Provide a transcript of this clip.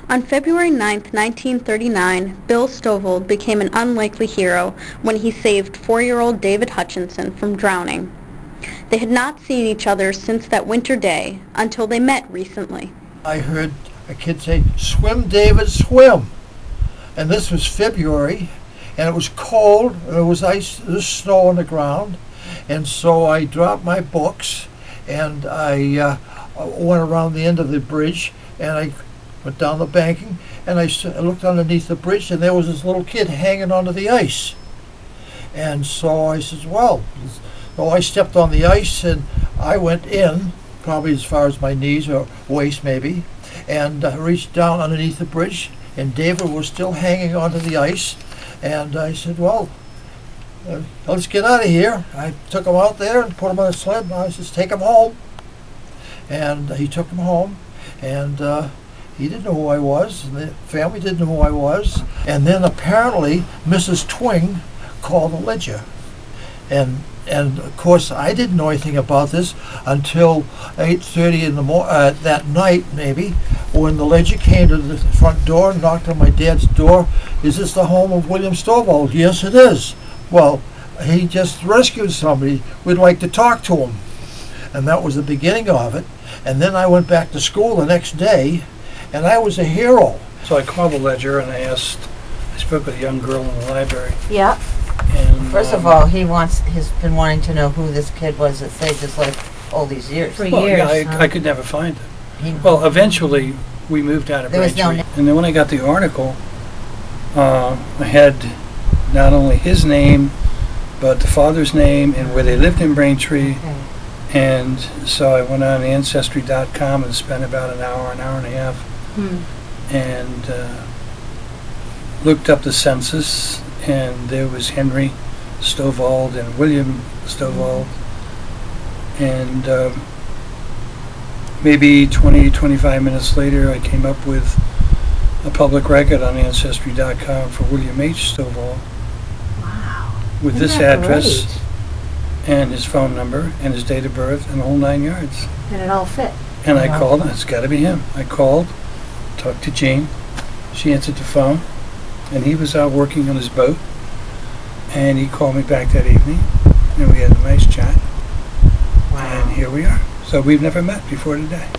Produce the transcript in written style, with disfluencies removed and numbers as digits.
On February 9, 1939, Bill Stovold became an unlikely hero when he saved 4-year-old David Hutchinson from drowning. They had not seen each other since that winter day until they met recently. I heard a kid say, "Swim, David, swim." And this was February, and it was cold, and there was ice, there was snow on the ground. And so I dropped my books, and I went around the end of the bridge, and I went down the banking, and I looked underneath the bridge, and there was this little kid hanging onto the ice. And so I said, well, I stepped on the ice, and I went in, probably as far as my knees or waist maybe, and reached down underneath the bridge, and David was still hanging onto the ice. And I said, well, let's get out of here. I took him out there and put him on a sled, and I said, take him home. And he took him home, and he didn't know who I was, and the family didn't know who I was. And then apparently Mrs. Twing called the Ledger. And of course I didn't know anything about this until 8:30 in the that night maybe, when the Ledger came to the front door and knocked on my dad's door. Is this the home of William Stovold? Yes, it is. Well, he just rescued somebody. We'd like to talk to him. And that was the beginning of it. And then I went back to school the next day, and I was a hero. So I called the Ledger and I spoke with a young girl in the library. Yeah. And first of all, he's been wanting to know who this kid was that saved his life all these years. For years. Yeah, I could never find him. Well, eventually we moved out of Braintree. And then when I got the article, I had not only his name, but the father's name and where they lived in Braintree. Okay. And so I went on Ancestry.com and spent about an hour and a half, and looked up the census, and there was Henry Stovold and William Stovold. And maybe 20-25 minutes later, I came up with a public record on Ancestry.com for William H. Stovold. Wow. With this address and his phone number and his date of birth and the whole 9 yards. And it all fit. And I called, and it's got to be him. I called, talked to Jean. She answered the phone, and he was out working on his boat. And he called me back that evening, and we had a nice chat. Wow. And here we are. So we've never met before today.